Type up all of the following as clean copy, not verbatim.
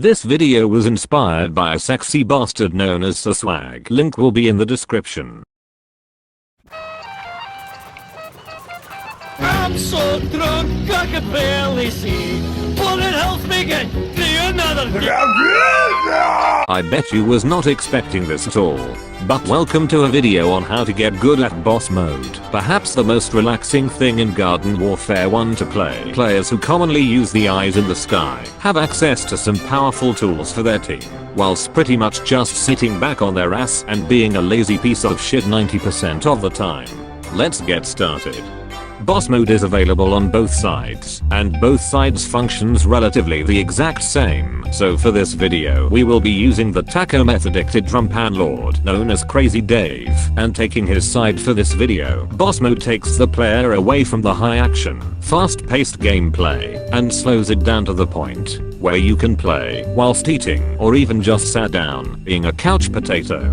This video was inspired by a sexy bastard known as Swag. Link will be in the description. I'm so drunk I can barely see. Bloody hell's begin. Do another. I bet you was not expecting this at all. But welcome to a video on how to get good at boss mode. Perhaps the most relaxing thing in Garden Warfare 1 to play. Players who commonly use the eyes in the sky have access to some powerful tools for their team, whilst pretty much just sitting back on their ass and being a lazy piece of shit 90% of the time. Let's get started. Boss mode is available on both sides, and both sides functions relatively the exact same. So for this video we will be using the taco meth-addicted drum pan lord known as Crazy Dave, and taking his side for this video. Boss mode takes the player away from the high action, fast paced gameplay, and slows it down to the point where you can play whilst eating or even just sat down, being a couch potato.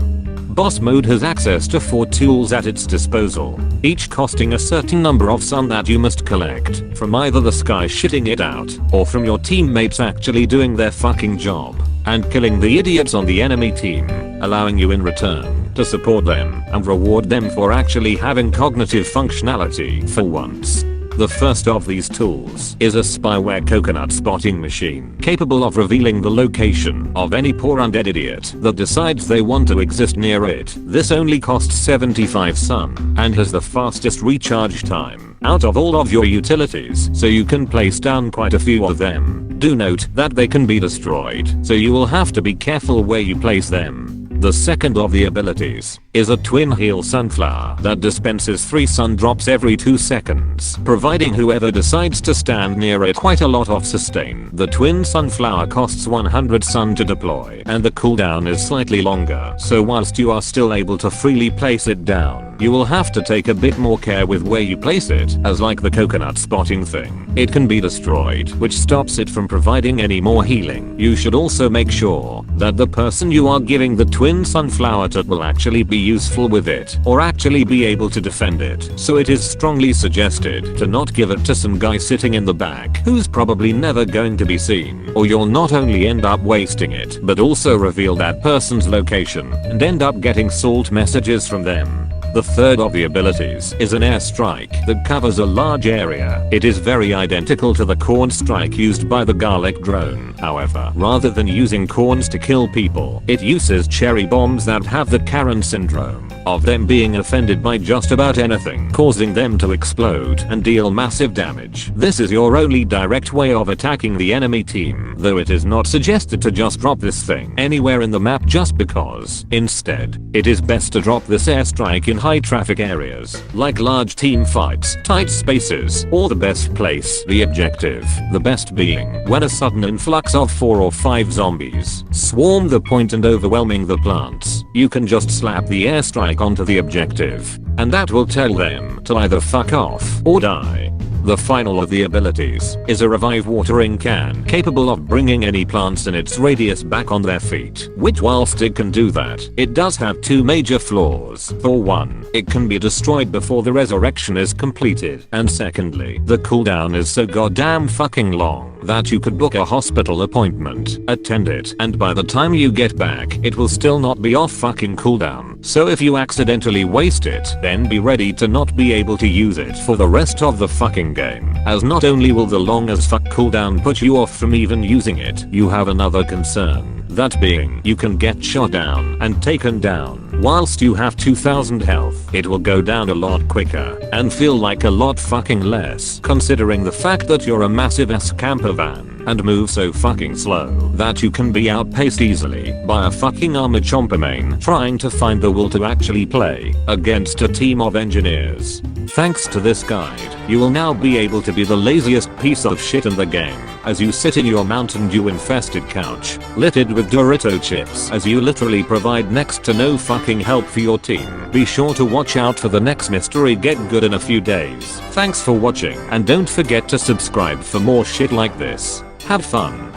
Boss mode has access to 4 tools at its disposal, each costing a certain number of sun that you must collect from either the sky shitting it out or from your teammates actually doing their fucking job and killing the idiots on the enemy team, allowing you in return to support them and reward them for actually having cognitive functionality for once. The first of these tools is a spyware coconut spotting machine capable of revealing the location of any poor undead idiot that decides they want to exist near it. This only costs 75 sun and has the fastest recharge time out of all of your utilities, so you can place down quite a few of them. Do note that they can be destroyed, so you will have to be careful where you place them. The second of the abilities is a twin heal sunflower that dispenses 3 sun drops every 2 seconds, providing whoever decides to stand near it quite a lot of sustain. The twin sunflower costs 100 sun to deploy, and the cooldown is slightly longer, so whilst you are still able to freely place it down, you will have to take a bit more care with where you place it, as like the coconut spotting thing, it can be destroyed, which stops it from providing any more healing. You should also make sure that the person you are giving the twin sunflower to will actually be useful with it or actually be able to defend it, so it is strongly suggested to not give it to some guy sitting in the back who's probably never going to be seen, or you'll not only end up wasting it but also reveal that person's location and end up getting salt messages from them. The third of the abilities is an airstrike that covers a large area. It is very identical to the corn strike used by the garlic drone. However, rather than using corns to kill people, it uses cherry bombs that have the Karen syndrome of them being offended by just about anything, causing them to explode and deal massive damage. This is your only direct way of attacking the enemy team, though it is not suggested to just drop this thing anywhere in the map just because. Instead, it is best to drop this airstrike in high traffic areas, like large team fights, tight spaces, or the best place, the objective. The best being when a sudden influx of 4 or 5 zombies swarm the point and overwhelming the plants. You can just slap the airstrike onto the objective, and that will tell them to either fuck off or die. The final of the abilities is a revive watering can capable of bringing any plants in its radius back on their feet, which whilst it can do that, it does have 2 major flaws. For one, it can be destroyed before the resurrection is completed, and secondly, the cooldown is so goddamn fucking long that you could book a hospital appointment, attend it, and by the time you get back it will still not be off fucking cooldown. So if you accidentally waste it, then be ready to not be able to use it for the rest of the fucking game, as not only will the long as fuck cooldown put you off from even using it, you have another concern. That being, you can get shot down and taken down whilst you have 2000 health. It will go down a lot quicker and feel like a lot fucking less, considering the fact that you're a massive ass camper van and move so fucking slow that you can be outpaced easily by a fucking armored chomper main trying to find the will to actually play against a team of engineers. Thanks to this guide, you will now be able to be the laziest piece of shit in the game as you sit in your Mountain Dew infested couch, littered with Dorito chips, as you literally provide next to no fucking help for your team. Be sure to watch out for the next mystery get good in a few days. Thanks for watching, and don't forget to subscribe for more shit like this. Have fun.